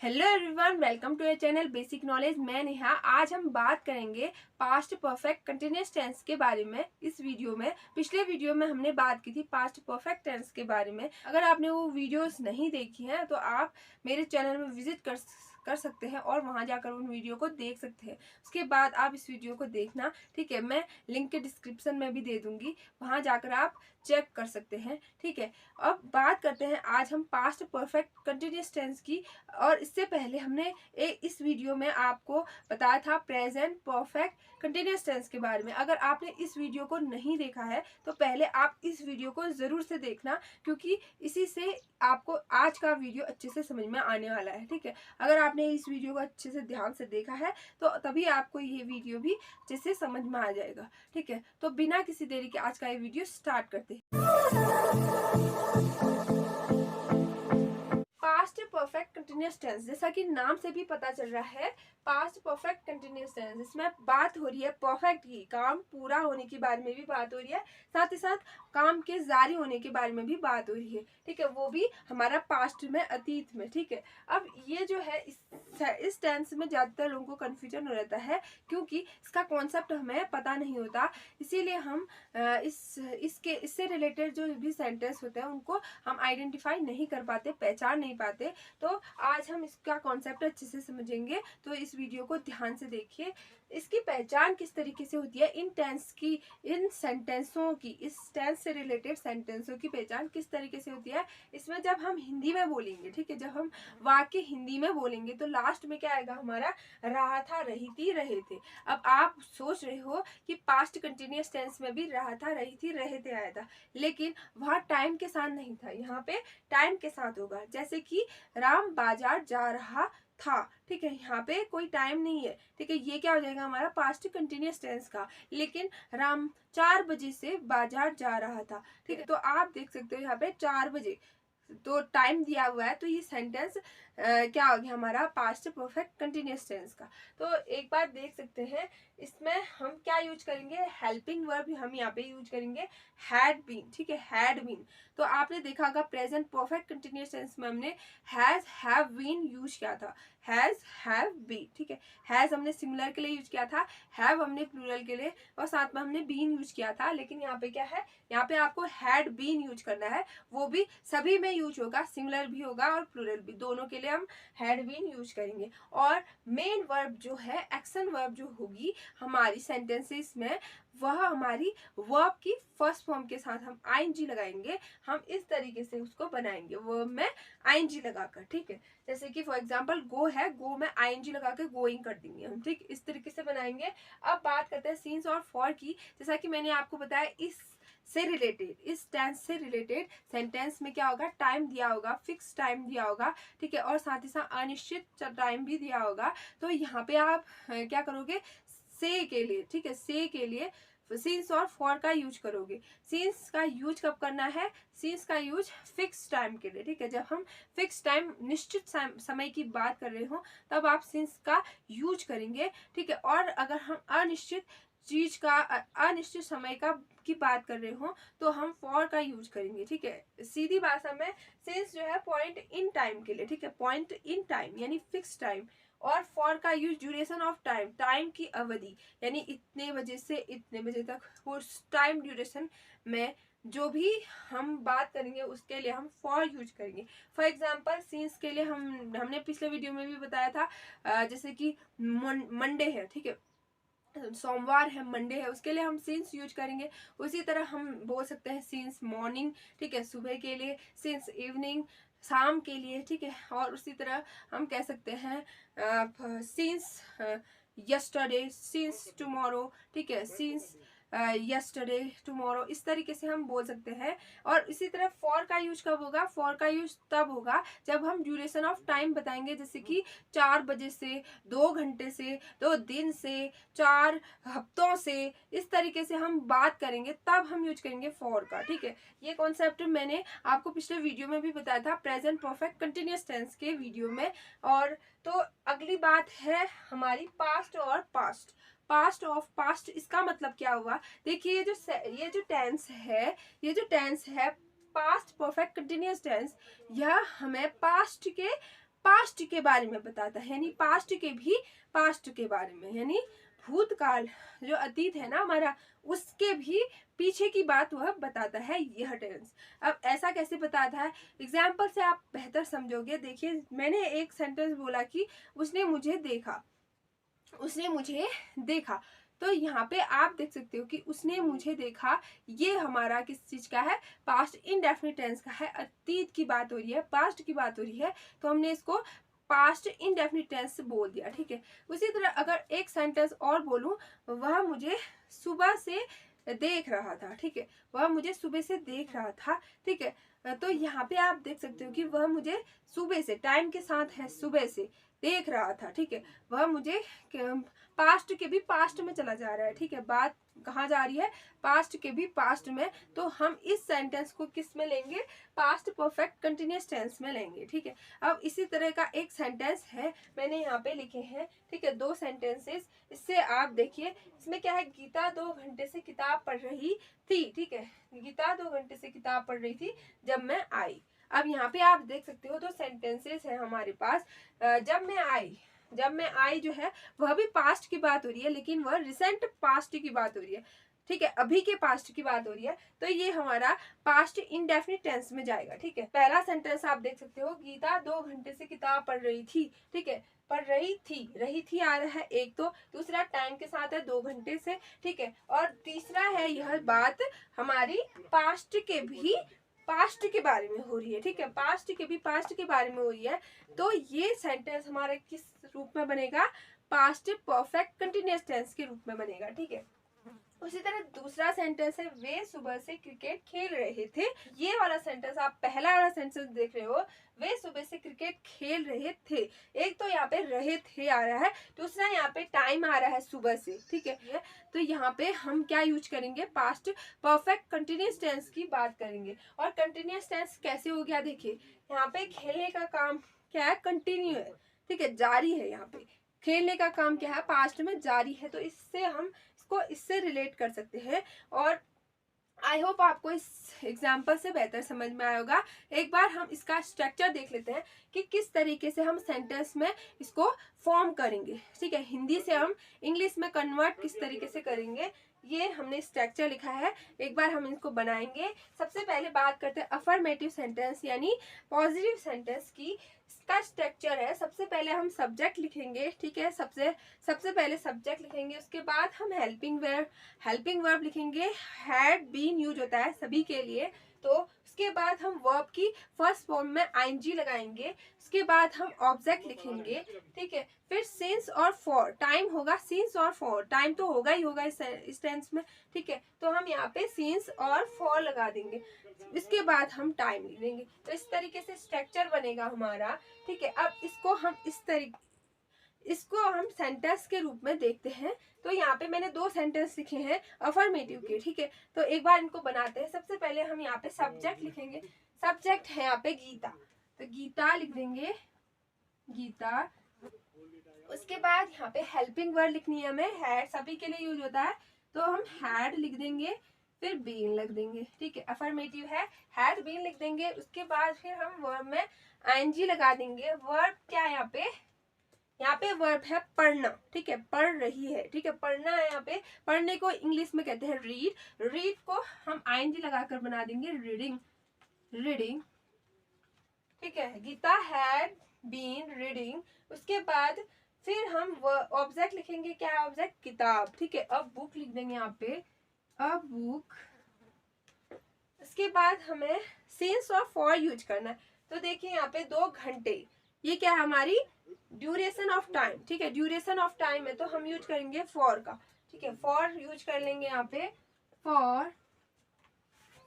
Hello everyone, welcome to your channel basic knowledge. मैं नेहा। आज हम बात करेंगे पास्ट परफेक्ट कंटिन्यूअस टेंस के बारे में। इस वीडियो में पिछले वीडियो में हमने बात की थी पास्ट परफेक्ट टेंस के बारे में। अगर आपने वो वीडियोस नहीं देखी हैं तो आप मेरे चैनल में विजिट कर सकते हैं और वहां जाकर उन वीडियो को देख सकते हैं। उसके बाद आप इस वीडियो को देखना, ठीक है। मैं लिंक के डिस्क्रिप्शन में भी दे दूंगी, वहां जाकर आप चेक कर सकते हैं, ठीक है। अब बात करते हैं आज हम पास्ट परफेक्ट कंटिन्यूअस टेंस की। और इससे पहले हमने इस वीडियो में आपको बताया था प्रेजेंट परफेक्ट कंटिन्यूअस टेंस के बारे में। अगर आपने इस वीडियो को नहीं देखा है तो पहले आप इस वीडियो को ज़रूर से देखना, क्योंकि इसी से आपको आज का वीडियो अच्छे से समझ में आने वाला है, ठीक है। अगर आपने इस वीडियो को अच्छे से ध्यान से देखा है तो तभी आपको ये वीडियो भी अच्छे से समझ में आ जाएगा, ठीक है। तो बिना किसी देरी के आज का ये वीडियो स्टार्ट करते हैं। पास्ट परफेक्ट कंटिन्यूअस टेंस, जैसा कि नाम से भी पता चल रहा है, पास्ट परफेक्ट कंटिन्यूअस टेंस, इसमें बात हो रही है परफेक्ट की, काम पूरा होने के बारे में भी बात हो रही है, साथ ही साथ काम के जारी होने के बारे में भी बात हो रही है, ठीक है। वो भी हमारा पास्ट में, अतीत में, ठीक है। अब ये जो है इस टेंस में ज़्यादातर लोगों को कन्फ्यूजन हो रहता है, क्योंकि इसका कॉन्सेप्ट हमें पता नहीं होता। इसीलिए हम इससे रिलेटेड जो भी सेंटेंस होते हैं उनको हम आइडेंटिफाई नहीं कर पाते, पहचान नहीं पाते। तो आज हम इसका कॉन्सेप्ट अच्छे से समझेंगे, तो इस वीडियो को ध्यान से देखिए। इसकी पहचान किस तरीके से होती है, इन टेंस की, इन सेंटेंसों की, इस टेंस से रिलेटेड सेंटेंसों की पहचान किस तरीके से होती है। इसमें जब हम हिंदी में बोलेंगे, ठीक है, जब हम वाक्य हिंदी में बोलेंगे तो लास्ट में क्या आएगा हमारा, रहा था, रही थी, रहे थे। अब आप सोच रहे हो कि पास्ट कंटिन्यूअस टेंस में भी रहा था, रही थी, रहे थे आया था, लेकिन वहाँ टाइम के साथ नहीं था, यहाँ पे टाइम के साथ होगा। जैसे कि राम बाजार जा रहा था, ठीक है, यहाँ पे कोई टाइम नहीं है, ठीक है। ये क्या हो जाएगा हमारा पास्ट कंटिन्यूअस टेंस का। लेकिन राम 4 बजे से बाजार जा रहा था, ठीक है। तो आप देख सकते हो यहाँ पे 4 बजे तो टाइम दिया हुआ है, तो ये सेंटेंस क्या हो गया हमारा पास्ट परफेक्ट कंटिन्यूअस टेंस का। तो एक बार देख सकते हैं, इसमें हम क्या यूज करेंगे, हेल्पिंग वर्ब हम यहाँ पे यूज करेंगे हैड बीन, ठीक है, हैड बीन। तो आपने देखा होगा प्रेजेंट परफेक्ट कंटिन्यूअस टेंस में हमने हैज हैव बीन यूज किया था, हैज हैव बीन, ठीक है। हैज हमने सिंगुलर के लिए यूज किया था, हैव हमने प्लूरल के लिए, और साथ में हमने बीन यूज किया था। लेकिन यहाँ पे क्या है, यहाँ पे आपको हैड बीन यूज करना है, वो भी सभी में यूज होगा, सिंगुलर भी होगा और प्लूरल भी, दोनों के लिए हम हैड बीन यूज करेंगे। और मेन वर्ब जो है, एक्शन वर्ब जो होगी हमारी सेंटेंसेस में, वह हमारी वर्ब की फर्स्ट फॉर्म के साथ हम आईएनजी लगाएंगे। हम इस तरीके से उसको बनाएंगे, वर्ब में आईएनजी लगाकर, ठीक है। जैसे कि फॉर एग्जांपल गो है, गो में आईएनजी लगा के गोइंग कर देंगे हम, ठीक, इस तरीके से बनाएंगे। अब बात करते हैं सीन्स और फॉर की। जैसा कि मैंने आपको बताया, इस टेंस से रिलेटेड सेंटेंस में क्या होगा, टाइम दिया होगा, फिक्स टाइम दिया होगा, ठीक है, और साथ ही साथ अनिश्चित टाइम भी दिया होगा। तो यहाँ पे आप क्या करोगे, से के लिए, ठीक है, से के लिए सिंस और फॉर का यूज करोगे। सिंस का यूज कब करना है, सिंस का यूज फिक्स टाइम के लिए, ठीक है। जब हम फिक्स टाइम, निश्चित समय की बात कर रहे हो तब आप सिंस का यूज करेंगे, ठीक है। और अगर हम अनिश्चित चीज का, अनिश्चित समय का की बात कर रहे हो तो हम फॉर का यूज करेंगे, ठीक है। सीधी भाषा में सिंस जो है पॉइंट इन टाइम के लिए, ठीक है, पॉइंट इन टाइम यानी फिक्स टाइम। और फॉर का use duration of time, time की अवधि, यानी इतने बजे से इतने बजे तक उस टाइम ड्यूरेशन में जो भी हम बात करेंगे उसके लिए हम फॉर यूज करेंगे। फॉर एग्जाम्पल सीन्स के लिए हमने पिछले वीडियो में भी बताया था, जैसे कि मंडे है, ठीक है, सोमवार है, मंडे है, उसके लिए हम सिंस यूज करेंगे। उसी तरह हम बोल सकते हैं सिंस मॉर्निंग, ठीक है, सुबह के लिए, सिंस इवनिंग, शाम के लिए, ठीक है। और उसी तरह हम कह सकते हैं सिंस यस्टरडे, सिंस टुमारो, ठीक है, सिंस यस्टरडे, टुमारो, इस तरीके से हम बोल सकते हैं। और इसी तरह फॉर का यूज कब होगा, फॉर का यूज तब होगा जब हम ड्यूरेशन ऑफ टाइम बताएंगे, जैसे कि 4 बजे से, 2 घंटे से, 2 दिन से, 4 हफ्तों से, इस तरीके से हम बात करेंगे तब हम यूज करेंगे फॉर का, ठीक है। ये कॉन्सेप्ट मैंने आपको पिछले वीडियो में भी बताया था, प्रेजेंट परफेक्ट कंटिन्यूअस टेंस के वीडियो में। और तो अगली बात है हमारी पास्ट और पास्ट, पास्ट ऑफ पास्ट, इसका मतलब क्या हुआ। देखिए ये जो टेंस है, ये जो टेंस है पास्ट परफेक्ट कंटिन्यूअस टेंस, यह हमें पास्ट के पास्ट के बारे में बताता है, यानी पास्ट के भी पास्ट के बारे में, यानी भूतकाल जो अतीत है ना हमारा, उसके भी पीछे की बात वह बताता है यह टेंस। अब ऐसा कैसे बताता है, एग्जाम्पल से आप बेहतर समझोगे। देखिए, मैंने एक सेंटेंस बोला कि उसने मुझे देखा, उसने मुझे देखा, तो यहाँ पे आप देख सकते हो कि उसने मुझे देखा, ये हमारा किस चीज का है, पास्ट इंडेफिनिट टेंस का है, अतीत की बात हो रही है, पास्ट की बात हो रही है, तो हमने इसको पास्ट इंडेफिनिट टेंस बोल दिया, ठीक है। उसी तरह अगर एक सेंटेंस और बोलूं, वह मुझे सुबह से देख रहा था, ठीक है, वह मुझे सुबह से देख रहा था, ठीक है। तो यहाँ पे आप देख सकते हो कि वह मुझे सुबह से, टाइम के साथ है, सुबह से देख रहा था, ठीक है। वह मुझे पास्ट के भी पास्ट में चला जा रहा है, ठीक है, बात कहाँ जा रही है, पास्ट के भी पास्ट में, तो हम इस सेंटेंस को किस में लेंगे, पास्ट परफेक्ट कंटिन्यूअस टेंस में लेंगे, ठीक है। अब इसी तरह का एक सेंटेंस है, मैंने यहाँ पे लिखे हैं, ठीक है, 2 सेंटेंसेस। इससे आप देखिए, इसमें क्या है, गीता 2 घंटे से किताब पढ़ रही थी, ठीक है, गीता 2 घंटे से किताब पढ़ रही थी जब मैं आई। अब यहाँ पे आप देख सकते हो 2 सेंटेंसेस है हमारे पास। जब मैं आई जो है वह भी पास्ट की बात हो रही है, लेकिन वह रिसेंट पास्ट की बात हो रही है, ठीक है, अभी के पास्ट की बात हो रही है, तो ये हमारा पास्ट इंडेफिनिट टेंस में जाएगा, ठीक है। पहला सेंटेंस आप देख सकते हो, गीता 2 घंटे से किताब पढ़ रही थी, ठीक है, पढ़ रही थी आ रहा है एक, तो दूसरा टाइम के साथ है 2 घंटे से, ठीक है, और तीसरा है यह बात हमारी पास्ट के भी पास्ट के बारे में हो रही है, ठीक है, पास्ट के भी पास्ट के बारे में हो रही है, तो ये सेंटेंस हमारा किस रूप में बनेगा, पास्ट परफेक्ट कंटिन्यूअस टेंस के रूप में बनेगा, ठीक है। उसी तरह दूसरा सेंटेंस है, वे सुबह से क्रिकेट खेल रहे थे। ये वाला सेंटेंस, आप पहला वाला सेंटेंस देख रहे हो, वे सुबह से क्रिकेट खेल रहे थे, एक तो यहाँ पे रहे थे आ रहा है, दूसरा यहाँ पे टाइम आ रहा है सुबह से, ठीक है। तो यहाँ पे हम क्या यूज करेंगे, पास्ट परफेक्ट कंटिन्यूअस टेंस की बात करेंगे। और कंटिन्यूअस टेंस कैसे हो गया, देखिए यहाँ पे खेलने का काम क्या है, कंटिन्यू है, ठीक है, जारी है, यहाँ पे खेलने का काम क्या है, पास्ट में जारी है, तो इससे हम इससे रिलेट कर सकते हैं। और आई होप आपको इस एग्जाम्पल से बेहतर समझ में आया होगा। एक बार हम इसका स्ट्रक्चर देख लेते हैं कि किस तरीके से हम सेंटेंस में इसको फॉर्म करेंगे, ठीक है, हिंदी से हम इंग्लिश में कन्वर्ट किस तरीके से करेंगे, ये हमने स्ट्रक्चर लिखा है, एक बार हम इसको बनाएंगे। सबसे पहले बात करते हैं अफर्मेटिव सेंटेंस यानी पॉजिटिव सेंटेंस की। इसका स्ट्रक्चर है, सबसे पहले हम सब्जेक्ट लिखेंगे, ठीक है, सबसे पहले सब्जेक्ट लिखेंगे, उसके बाद हम हेल्पिंग वर्ब लिखेंगे, हैड बीन यूज होता है सभी के लिए, तो उसके बाद हम वर्ब की फर्स्ट फॉर्म में आईएनजी लगाएंगे, उसके बाद हम ऑब्जेक्ट लिखेंगे, ठीक है, फिर सिंस और फॉर, टाइम होगा सिंस और फॉर, टाइम तो होगा ही होगा इस टेंस में, ठीक है, तो हम यहाँ पे सिंस और फॉर लगा देंगे, इसके बाद हम टाइम लिख देंगे, तो इस तरीके से स्ट्रक्चर बनेगा हमारा, ठीक है। अब इसको हम सेंटेंस के रूप में देखते हैं। तो यहाँ पे मैंने 2 सेंटेंस लिखे हैं अफर्मेटिव के, ठीक है, तो एक बार इनको बनाते हैं। सबसे पहले हम यहाँ पे सब्जेक्ट लिखेंगे, सब्जेक्ट है यहाँ पे गीता, तो गीता लिख देंगे, गीता। उसके बाद यहाँ पे हेल्पिंग वर्ड लिखनी है हमें, हैड सभी के लिए यूज होता है, तो हम हैड लिख देंगे, फिर बीन लिख देंगे, ठीक है, अफर्मेटिव है, हैड बीन लिख देंगे। उसके बाद फिर हम वर्ब में आईएनजी लगा देंगे। वर्ब क्या है यहाँ पे वर्ब है पढ़ना, ठीक है, पढ़ रही है, ठीक है, पढ़ना है, यहाँ पे पढ़ने को इंग्लिश में कहते हैं रीड को हम आईएनजी लगाकर बना देंगे रीडिंग, ठीक है, गीता हैड बीन रीडिंग। उसके बाद फिर हम ऑब्जेक्ट लिखेंगे, क्या है ऑब्जेक्ट, किताब, ठीक है, अब बुक लिख देंगे यहाँ पे, अब बुक। उसके बाद हमें सिंस और फॉर यूज करना है, तो देखिए यहाँ पे 2 घंटे, ये क्या है हमारी ड्यूरेशन ऑफ टाइम, ठीक है, ड्यूरेशन ऑफ टाइम है, तो हम यूज करेंगे फॉर का, ठीक है, फॉर यूज कर लेंगे यहाँ पे फॉर।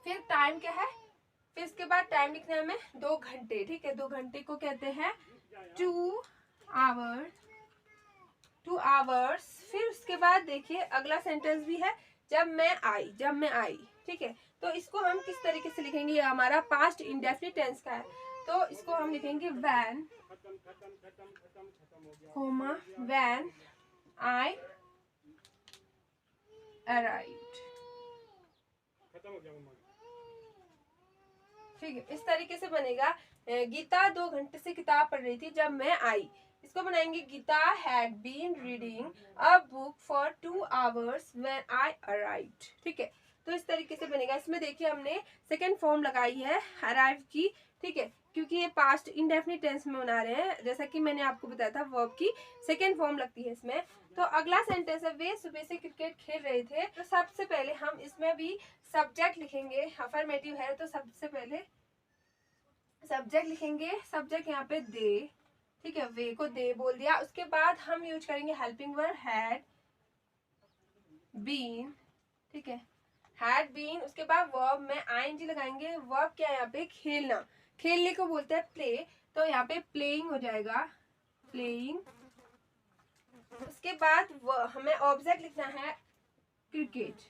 फिर टाइम क्या है, फिर इसके बाद टाइम लिखना है हमें 2 घंटे, ठीक है, 2 घंटे को कहते हैं 2 आवर्स। फिर उसके बाद देखिए अगला सेंटेंस भी है, जब मैं आई, ठीक है, तो इसको हम किस तरीके से लिखेंगे, ये हमारा पास्ट इंडेफिनिट टेंस का है, तो इसको हम लिखेंगे व्हेन आई अराइव्ड, ठीक है, इस तरीके से बनेगा। गीता 2 घंटे से किताब पढ़ रही थी जब मैं आई। इसको बनाएंगे Geeta had been reading a book for 2 hours when I arrived. ठीक है, तो इस तरीके से बनेगा। इसमें देखिए हमने सेकेंड फॉर्म लगाई है अराइव की। ठीक है, क्योंकि ये पास्ट इंडेफिनिट टेंस में बना रहे हैं, जैसा कि मैंने आपको बताया था वर्ब की सेकेंड फॉर्म लगती है इसमें। तो अगला सेंटेंस है वे सुबह से क्रिकेट खेल रहे थे। तो सबसे पहले हम इसमें भी सब्जेक्ट लिखेंगे, अफर्मेटिव है तो सबसे पहले सब्जेक्ट लिखेंगे। सब्जेक्ट यहाँ पे दे, ठीक है, वे को दे बोल दिया। उसके बाद हम यूज करेंगे हेल्पिंग वर्ब हैड बीन। ठीक है, हैड बीन। उसके बाद वर्ब में आईएनजी लगाएंगे। वर्ब क्या है यहाँ पे, खेलना, खेलने को बोलते हैं प्ले, तो यहाँ पे प्लेइंग हो जाएगा, प्लेइंग। उसके बाद हमें ऑब्जेक्ट लिखना है क्रिकेट,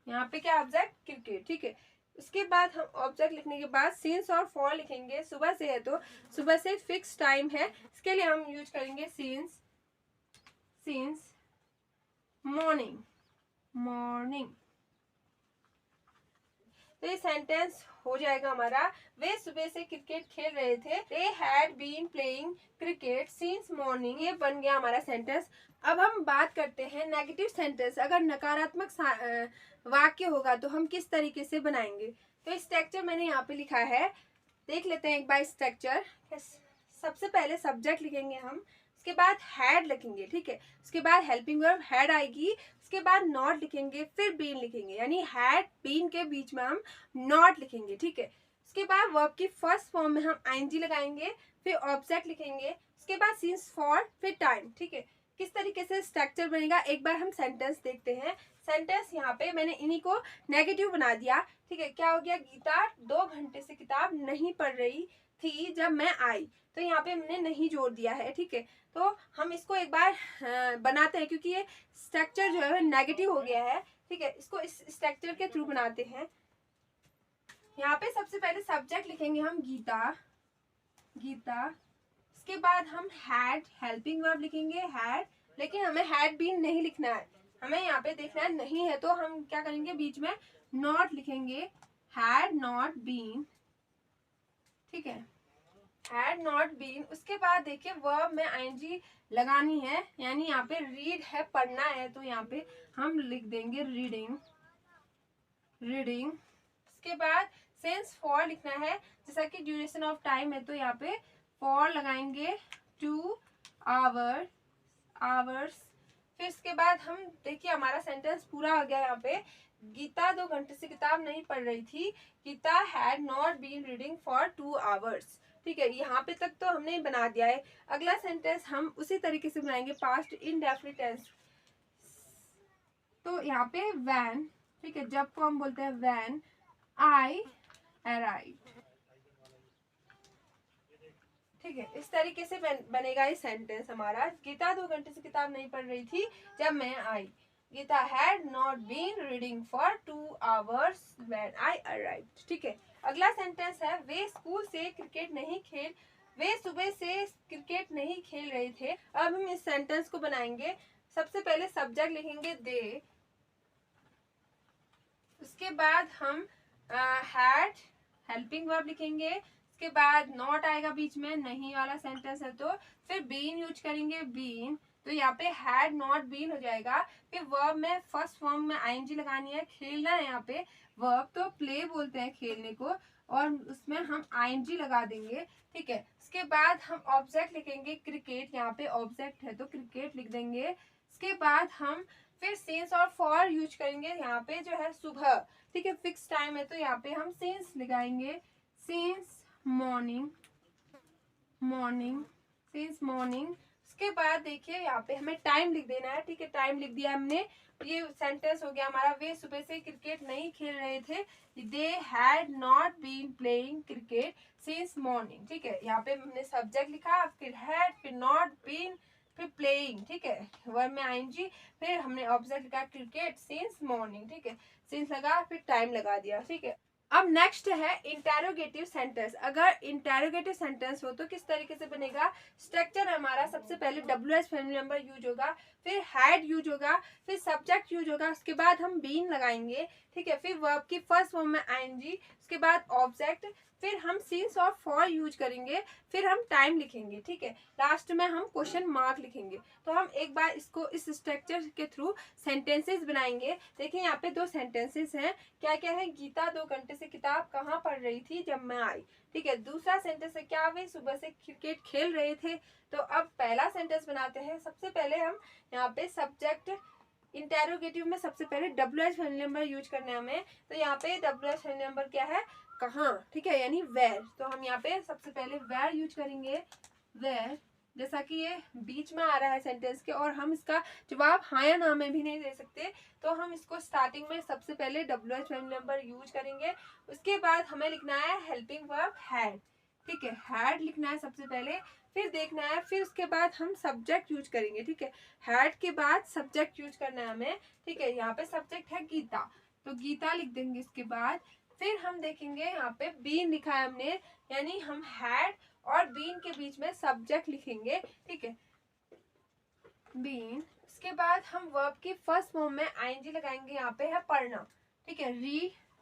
यहाँ पे क्या ऑब्जेक्ट क्रिकेट। ठीक है, उसके बाद हम ऑब्जेक्ट लिखने के बाद सिंस और फॉर लिखेंगे। सुबह से है तो सुबह से फिक्स टाइम है, इसके लिए हम यूज करेंगे सिंस, सिंस मॉर्निंग, मॉर्निंग। तो ये सेंटेंस हो जाएगा हमारा वे सुबह से क्रिकेट खेल रहे थे। They had been playing cricket since morning. ये बन गया हमारा सेंटेंस। अब हम बात करते हैं नेगेटिव सेंटेंस। अगर नकारात्मक वाक्य होगा तो हम किस तरीके से बनाएंगे। तो स्ट्रक्चर मैंने यहाँ पे लिखा है, देख लेते हैं एक बार स्ट्रक्चर। सबसे पहले सब्जेक्ट लिखेंगे हम, उसके बाद हैड लिखेंगे। ठीक है, उसके बाद हेल्पिंग वर्ब हैड आएगी, उसके बाद नॉट लिखेंगे, फिर बीन लिखेंगे, यानी हैड बीन के बीच में हम नॉट लिखेंगे। ठीक है, उसके बाद वर्ब की फर्स्ट फॉर्म में हम आईएनजी लगाएंगे, फिर ऑब्जेक्ट लिखेंगे, उसके बाद सिंस फॉर, फिर टाइम। ठीक है, किस तरीके से स्ट्रक्चर बनेगा एक बार हम सेंटेंस देखते हैं। सेंटेंस यहाँ पे मैंने इन्हीं को नेगेटिव बना दिया। ठीक है, क्या हो गया, गीता 2 घंटे से किताब नहीं पढ़ रही थी जब मैं आई, तो यहाँ पे हमने नहीं जोड़ दिया है। ठीक है, तो हम इसको एक बार बनाते हैं, क्योंकि ये स्ट्रक्चर जो है नेगेटिव हो गया है। ठीक है, इसको इस स्ट्रक्चर के थ्रू बनाते हैं। यहाँ पे सबसे पहले सब्जेक्ट लिखेंगे हम गीता, गीता। उसके बाद हम हैड हेल्पिंग वर्ब लिखेंगे हैड, लेकिन हमें हैड बीन नहीं लिखना है, हमें यहाँ पे देखना है नहीं है, तो हम क्या करेंगे बीच में नॉट लिखेंगे, हैड नॉट बीन। ठीक है, हैड नॉट बीन। उसके बाद देखिए वर्ब में आईएनजी लगानी है, यानी यहाँ पे रीड है पढ़ना है, तो यहाँ पे हम लिख देंगे रीडिंग, रीडिंग। उसके बाद सिंस फॉर लिखना है, जैसा कि ड्यूरेशन ऑफ टाइम है तो यहाँ पे फॉर लगाएंगे 2 hours, आवर्स। फिर उसके बाद हम देखिए हमारा सेंटेंस पूरा हो गया। यहाँ पे गीता 2 घंटे से किताब नहीं पढ़ रही थी, Geeta had not been reading for 2 hours। ठीक है, यहाँ पे तक तो हमने बना दिया है। अगला सेंटेंस हम उसी तरीके से बनाएंगे, पास्ट इंडेफिनिट टेंस। तो यहाँ पे व्हेन, ठीक है, जब को हम बोलते हैं व्हेन आई अराइव्ड। ठीक है, इस तरीके से बनेगा ये सेंटेंस हमारा। गीता 2 घंटे से किताब नहीं पढ़ रही थी जब मैं आई, Geeta had not been reading for 2 hours when I arrived. ठीक है, अगला सेंटेंस है वे स्कूल से क्रिकेट नहीं खेल, वे सुबह से क्रिकेट नहीं खेल रहे थे। अब हम इस सेंटेंस को बनाएंगे। सबसे पहले सब्जेक्ट लिखेंगे दे, उसके बाद हम हैड हेल्पिंग वर्ब लिखेंगे, उसके बाद नॉट आएगा बीच में, नहीं वाला सेंटेंस है तो फिर बीन यूज करेंगे, बीन। तो यहाँ पे हैड नॉट बीन हो जाएगा। फिर वर्ब में फर्स्ट फॉर्म में आईएनजी लगानी है, खेलना है यहाँ पे वर्ब, तो प्ले बोलते हैं खेलने को, और उसमें हम आईएनजी लगा देंगे। ठीक है, उसके बाद हम ऑब्जेक्ट लिखेंगे क्रिकेट, यहाँ पे ऑब्जेक्ट है तो क्रिकेट लिख देंगे। उसके बाद हम फिर सिंस और फॉर यूज करेंगे, यहाँ पे जो है सुबह, ठीक है, फिक्स टाइम है तो यहाँ पे हम सिंस लगाएंगे, since morning, morning, since morning. उसके बाद देखिए यहाँ पे हमें टाइम लिख देना है। ठीक है, टाइम लिख दिया हमने, ये सेंटेंस हो गया हमारा। वे सुबह से क्रिकेट नहीं खेल रहे थे, they had not been playing cricket since morning. ठीक है, यहाँ पे हमने सब्जेक्ट लिखा, फिर हैड, फिर नॉट बीन, फिर प्लेइंग। ठीक है, वर्ब में आईएनजी, फिर हमने ऑब्जेक्ट लिखा क्रिकेट सिंस मॉर्निंग। ठीक है, सिंस लगा फिर टाइम लगा दिया। ठीक है, अब नेक्स्ट है इंटेरोगेटिव सेंटेंस। अगर इंटेरोगेटिव सेंटेंस हो तो किस तरीके से बनेगा। स्ट्रक्चर हमारा सबसे पहले WH फैमिली मेंबर यूज होगा, फिर हैड यूज होगा, फिर सब्जेक्ट यूज होगा, उसके बाद हम बीन लगाएंगे। ठीक है, फिर वर्ब की फर्स्ट फॉर्म में आईएनजी, उसके बाद ऑब्जेक्ट, फिर हम सिंस और फॉर यूज करेंगे, फिर हम टाइम लिखेंगे, ठीक है। लास्ट में हम क्वेश्चन मार्क लिखेंगे। तो हम एक बार इसको इस स्ट्रक्चर के थ्रू सेंटेंसेस बनाएंगे। देखिए यहाँ पे 2 सेंटेंसेस हैं। क्या क्या है? गीता 2 घंटे से किताब कहाँ पढ़ रही थी जब मैं आई, ठीक है। दूसरा सेंटेंस है क्या वे सुबह से क्रिकेट खेल रहे थे। तो अब पहला सेंटेंस बनाते हैं। सबसे पहले हम यहाँ पे सब्जेक्ट इंटेरोगेटिव में सबसे पहले WH फैमिली नंबर यूज करना है हमें। तो यहाँ पे WH फैमिली नंबर क्या है? कहाँ, ठीक है, यानी वेयर। तो हम यहाँ पे सबसे पहले वेयर यूज करेंगे, वेयर। जैसा कि ये बीच में आ रहा है सेंटेंस के और हम इसका जवाब हाँ या ना में भी नहीं दे सकते, तो हम इसको स्टार्टिंग में सबसे पहले WH फैमिली नंबर यूज करेंगे। उसके बाद हमें लिखना है हेल्पिंग वर्ब हैड, ठीक है, हैड लिखना है सबसे पहले, फिर देखना है, फिर उसके बाद हम सब्जेक्ट यूज करेंगे, ठीक है। हैड के बाद सब्जेक्ट यूज करना है हमें, ठीक है। यहाँ पे सब्जेक्ट है गीता, तो गीता लिख देंगे। इसके बाद फिर हम देखेंगे यहाँ पे बीन लिखा है हमने, यानी हम हैड और बीन के बीच में सब्जेक्ट लिखेंगे, ठीक है, बीन। उसके बाद हम वर्ब की फर्स्ट फॉर्म में आईएनजी लगाएंगे। यहाँ पे है पढ़ना, ठीक है,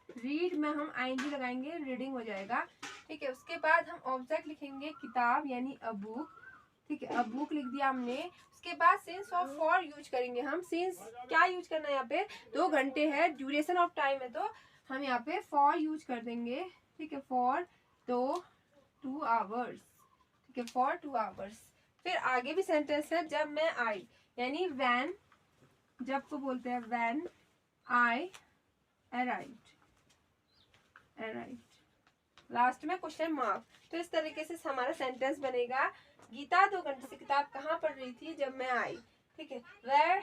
रीड में हम आईएनजी लगाएंगे, रीडिंग हो जाएगा, ठीक है। उसके बाद हम ऑब्जेक्ट लिखेंगे किताब, यानी अ बुक, ठीक है, अ बुक लिख दिया हमने। उसके बाद सिंस और फॉर यूज करेंगे हम। सिंस क्या यूज करना है? यहाँ पे 2 घंटे है, ड्यूरेशन ऑफ टाइम है, तो हम यहाँ पे फॉर यूज कर देंगे, ठीक है, फॉर 2 आवर्स, ठीक है, फॉर 2 आवर्स। फिर आगे भी सेंटेंस है जब मैं आई, यानी व्हेन, जब को बोलते हैं व्हेन आई अराइव्ड, लास्ट में क्वेश्चन मार्क। तो इस तरीके से हमारा सेंटेंस बनेगा। गीता 2 घंटे से किताब कहाँ पढ़ रही थी जब मैं आई, ठीक है। Where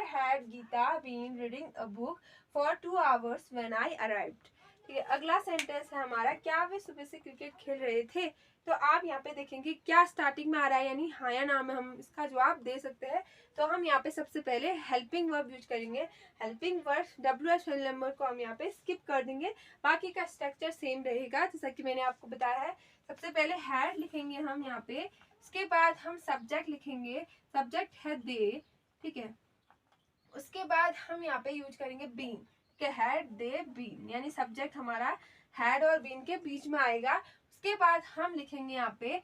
had Geeta been reading a book for 2 hours when I arrived, ठीक है। अगला सेंटेंस है हमारा क्या वे सुबह से क्रिकेट खेल रहे थे। तो आप यहाँ पे देखेंगे क्या स्टार्टिंग में आ रहा है, यानी हाँ या ना में हम इसका जवाब दे सकते हैं। तो हम यहाँ पे सबसे पहले हेल्पिंग वर्ब यूज करेंगे। Helping verb WH family number को हम यहाँ पे स्किप कर देंगे, बाकी का स्ट्रक्चर सेम रहेगा जैसा कि मैंने आपको बताया है। सबसे पहले हैड लिखेंगे हम यहाँ पे, उसके बाद हम सब्जेक्ट लिखेंगे, सब्जेक्ट है दे, ठीक है। उसके बाद हम यहाँ पे यूज करेंगे बीन, ठीक है, हैड दे बीन, यानी सब्जेक्ट हमारा हैड और बीन के बीच में आएगा। उसके बाद हम लिखेंगे यहाँ पे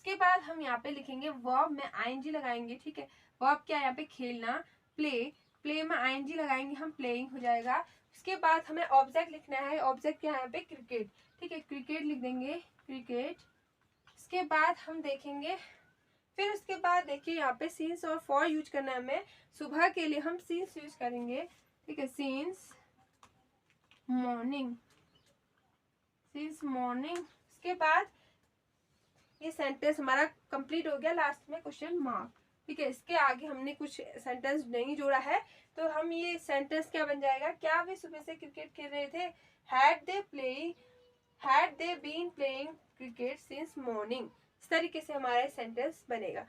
उसके बाद हम यहाँ पे लिखेंगे वर्ब में आईएनजी लगाएंगे, ठीक है। वर्ब क्या है यहाँ पे? खेलना, प्ले में आईएनजी लगाएंगे हम, प्लेइंग हो जाएगा। उसके बाद हमें ऑब्जेक्ट लिखना है, ऑब्जेक्ट क्या है यहाँ पे? क्रिकेट, ठीक है, क्रिकेट लिख देंगे, क्रिकेट। उसके बाद हम देखेंगे, फिर उसके बाद देखिए यहाँ पे सिंस और फॉर यूज करना है हमें। सुबह के लिए हम सिंस यूज करेंगे, ठीक है, सिंस मॉर्निंग, उसके बाद ये सेंटेंस हमारा कंप्लीट हो गया, लास्ट में क्वेश्चन मार्क, ठीक है। इसके आगे हमने कुछ सेंटेंस नहीं जोड़ा है, तो हम ये सेंटेंस क्या बन जाएगा? क्या वे सुबह से क्रिकेट खेल रहे थे? Had they been playing cricket since morning. इस तरीके से हमारा सेंटेंस बनेगा।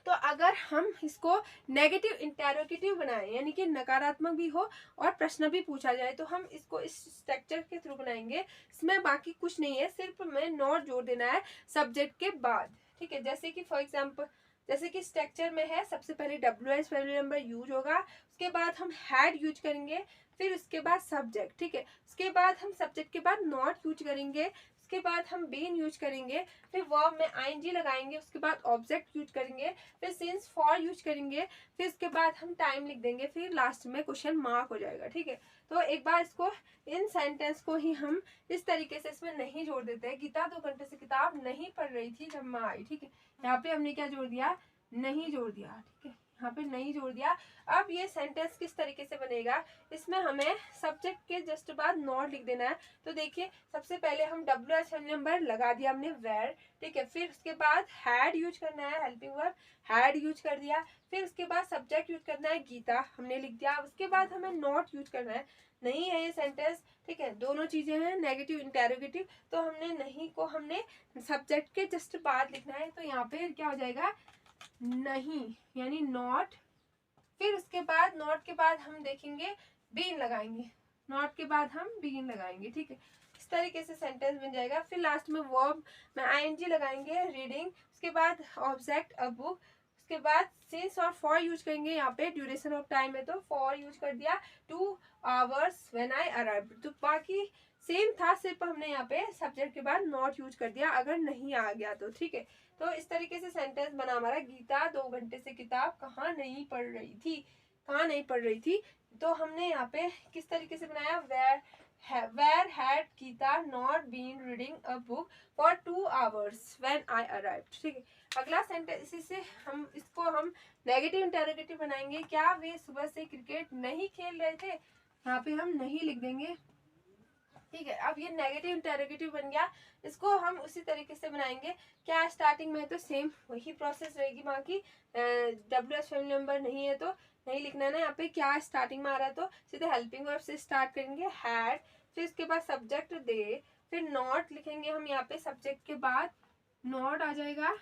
तो अगर हम इसको नेगेटिव इंटेरोगेटिव बनाएं, यानी कि नकारात्मक भी हो और प्रश्न भी पूछा जाए, तो हम इसको इस स्ट्रक्चर के थ्रू बनाएंगे। इसमें बाकी कुछ नहीं है, सिर्फ हमें नॉट जोड़ देना है सब्जेक्ट के बाद, ठीक है। जैसे कि फॉर एग्जाम्पल, जैसे कि स्ट्रक्चर में है, सबसे पहले WH फैमिली नंबर यूज होगा, उसके बाद हम हैड यूज करेंगे, फिर उसके बाद सब्जेक्ट, ठीक है। उसके बाद हम सब्जेक्ट के बाद नॉट यूज करेंगे, उसके बाद हम बीन यूज करेंगे, फिर वर्ब में आईएनजी लगाएंगे, उसके बाद ऑब्जेक्ट यूज करेंगे, फिर सिंस फॉर यूज करेंगे, फिर उसके बाद हम टाइम लिख देंगे, फिर लास्ट में क्वेश्चन मार्क हो जाएगा, ठीक है। तो एक बार इसको, इन सेंटेंस को ही हम इस तरीके से इसमें नहीं जोड़ देते हैं। गीता 2 घंटे से किताब नहीं पढ़ रही थी जब मैं आई, ठीक है। यहाँ पे हमने क्या जोड़ दिया? नहीं जोड़ दिया, ठीक है, यहाँ पे नहीं जोड़ दिया। अब ये सेंटेंस किस तरीके से बनेगा? इसमें हमें सब्जेक्ट के जस्ट बाद नॉट लिख देना है। तो देखिए, सबसे पहले हम WH फैमिली नंबर लगा दिया हमने वेयर, ठीक है। फिर उसके बाद हैड यूज करना है, हेल्पिंग वर्ब हैड यूज कर दिया। फिर उसके बाद सब्जेक्ट यूज करना है, गीता हमने लिख दिया। उसके बाद हमें नॉट यूज करना है, नहीं है ये सेंटेंस, ठीक है, दोनों चीजें हैं, नेगेटिव इंटेरोगेटिव, तो हमने नहीं को हमने सब्जेक्ट के जस्ट बाद लिखना है। तो यहाँ पे क्या हो जाएगा? नहीं, यानी नॉट। फिर उसके बाद नॉट के बाद हम देखेंगे बीन लगाएंगे, नॉट के बाद हम बीन लगाएंगे, ठीक है। इस तरीके से सेंटेंस बन जाएगा। फिर लास्ट में वर्ब में आईएनजी लगाएंगे, रीडिंग, उसके बाद ऑब्जेक्ट अ बुक, उसके बाद सिंस और फॉर यूज करेंगे। यहाँ पे ड्यूरेशन ऑफ टाइम है तो फॉर यूज कर दिया 2 hours व्हेन आई अराइव। तो बाकी सेम था, सिर्फ हमने यहाँ पे सब्जेक्ट के बाद नॉट यूज कर दिया अगर नहीं आ गया तो। ठीक है, तो इस तरीके से सेंटेंस बना हमारा। गीता 2 घंटे से किताब कहाँ नहीं पढ़ रही थी, कहाँ नहीं पढ़ रही थी। तो हमने यहाँ पे किस तरीके से बनाया, where had Geeta not been reading a book for 2 hours when I arrived. ठीक है, अगला सेंटेंस इसी से हम इसको हम नेगेटिव इंटरोगेटिव बनाएंगे। क्या वे सुबह से क्रिकेट नहीं खेल रहे थे, यहाँ पे हम नहीं लिख देंगे। ठीक है, अब ये नेगेटिव इंटरोगेटिव बन गया, इसको हम उसी तरीके से बनाएंगे। क्या स्टार्टिंग में तो सेम वही प्रोसेस रहेगी, बाकी WH फैमिली मेंबर नहीं है तो नहीं लिखना है ना। यहाँ पे क्या स्टार्टिंग में आ रहा है तो सीधे हेल्पिंग वर्ब से स्टार्ट करेंगे, हैड, फिर इसके बाद सब्जेक्ट दे, फिर नॉट लिखेंगे हम यहाँ पे, सब्जेक्ट के बाद नॉट आ जाएगा।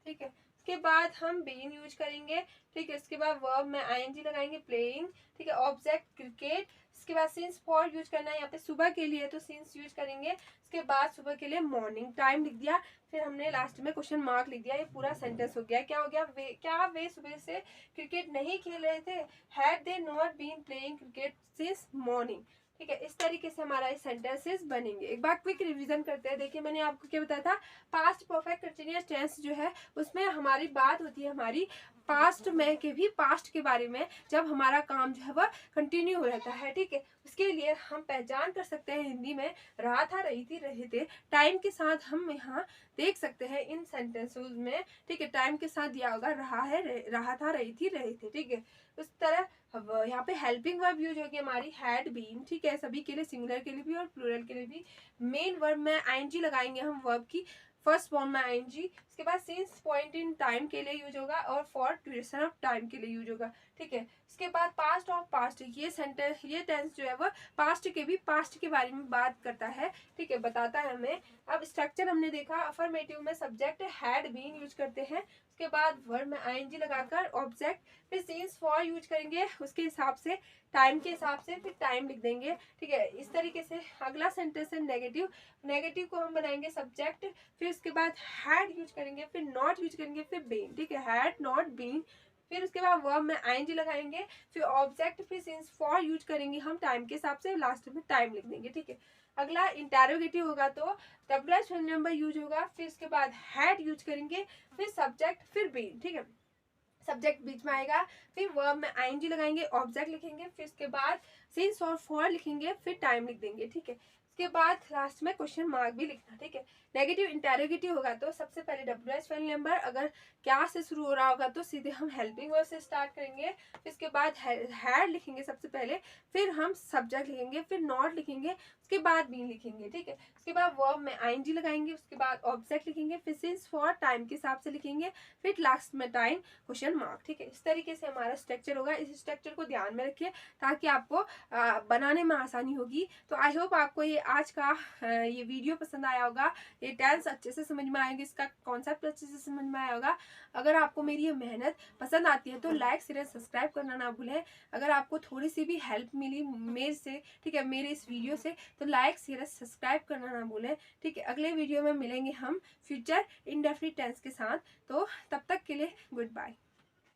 ठीक है, उसके बाद हम बीन यूज करेंगे। ठीक है, इसके बाद वर्ब में ING लगाएंगे, प्लेइंग। ठीक है, ऑब्जेक्ट क्रिकेट। इसके बाद सिंस फॉर यूज करना है, यहाँ पे सुबह के लिए तो सिंस यूज करेंगे। इसके बाद सुबह के लिए मॉर्निंग टाइम लिख दिया, फिर हमने लास्ट में क्वेश्चन मार्क लिख दिया। ये पूरा सेंटेंस हो गया। क्या हो गया, क्या वे सुबह से क्रिकेट नहीं खेल रहे थे, had they not been playing cricket since morning. ठीक है, इस तरीके से हमारा ये सेंटेंसेस बनेंगे। एक बार क्विक रिवीजन करते हैं। देखिए मैंने आपको क्या बताया था, पास्ट परफेक्ट कंटीन्यूअस टेंस जो है उसमें हमारी बात होती है हमारी पास्ट में के भी, पास्ट के बारे में, जब हमारा काम जो है वह कंटिन्यू रहता है। ठीक है, उसके लिए हम पहचान कर सकते हैं हिंदी में रहा था, रही थी, रहे थे। टाइम के साथ हम यहाँ देख सकते हैं इन सेंटेंसेस में। ठीक है, टाइम के साथ दिया होगा रहा है, रहा था, रही थी, रहे थे। ठीक है, उस तरह यहाँ पे हेल्पिंग वर्ब यूज होगी हमारी हैड बीन। ठीक है, सभी के लिए, सिंगुलर के लिए भी और प्लूरल के लिए भी। मेन वर्ब में ING लगाएंगे हम, वर्ब की फर्स्ट फॉर्म में ING। इसके बाद सिंस पॉइंट इन टाइम के लिए यूज होगा और फॉर ड्यूरेशन ऑफ टाइम के लिए यूज होगा। ठीक है, इसके बाद पास्ट ऑफ पास्ट, ये सेंटेंस, ये टेंस जो है वह पास्ट के भी, पास्ट के बारे में बात करता है। ठीक है, बताता है हमें। अब स्ट्रक्चर हमने देखा, अफर्मेटिव में सब्जेक्ट हैड बीन यूज करते हैं, उसके बाद वर्ब में ING लगाकर ऑब्जेक्ट, फिर सिंस फॉर यूज करेंगे उसके हिसाब से, टाइम के हिसाब से, फिर टाइम लिख देंगे। ठीक है, इस तरीके से। अगला सेंटेंस है नेगेटिव। नेगेटिव को हम बनाएंगे सब्जेक्ट, फिर उसके बाद हैड यूज करेंगे, फिर नॉट यूज करेंगे, फिर बीन। ठीक है, हैड नॉट बीन, फिर उसके बाद वर्ब में ING लगाएंगे, फिर ऑब्जेक्ट, फिर सिंस फॉर यूज करेंगे हम टाइम के हिसाब से, लास्ट में टाइम लिख देंगे। ठीक है, अगला इंटरोगेटिव होगा तो WH फैमिली मेंबर यूज होगा, फिर उसके बाद हैड यूज करेंगे, फिर सब्जेक्ट, फिर बीन। ठीक है, सब्जेक्ट बीच में आएगा, फिर वर्ब में ING लगाएंगे, ऑब्जेक्ट लिखेंगे, फिर उसके बाद सिंस और फॉर लिखेंगे, फिर टाइम लिख देंगे। ठीक है, उसके बाद लास्ट में क्वेश्चन मार्क भी लिखना। ठीक है, नेगेटिव इंटरोगेटिव होगा तो सबसे पहले WH फैमिली मेंबर, अगर क्या से शुरू हो रहा होगा तो सीधे हम हेल्पिंग वर्ब से स्टार्ट करेंगे, फिर इसके बाद हैड लिखेंगे सबसे पहले, फिर हम सब्जेक्ट लिखेंगे, फिर नॉट लिखेंगे, उसके बाद बीन लिखेंगे। ठीक है, उसके बाद वर्ब में ING लगाएंगे, उसके बाद ऑब्जेक्ट लिखेंगे, फिर सिंस फॉर टाइम के हिसाब से लिखेंगे, फिर लास्ट में टाइम क्वेश्चन मार्क। ठीक है, इस तरीके से हमारा स्ट्रक्चर होगा। इस स्ट्रक्चर को ध्यान में रखिए ताकि आपको बनाने में आसानी होगी। तो आई होप आपको ये आज का ये वीडियो पसंद आया होगा, ये टेंस अच्छे से समझ में आएंगे, इसका कॉन्सेप्ट अच्छे से समझ में आया होगा। अगर आपको मेरी ये मेहनत पसंद आती है तो लाइक शेयर सब्सक्राइब करना ना भूलें। अगर आपको थोड़ी सी भी हेल्प मिली मेरे से, ठीक है, मेरे इस वीडियो से, तो लाइक शेयर सब्सक्राइब करना ना भूलें। ठीक है, अगले वीडियो में मिलेंगे हम फ्यूचर इंडेफिनिट टेंस के साथ। तो तब तक के लिए गुड बाय।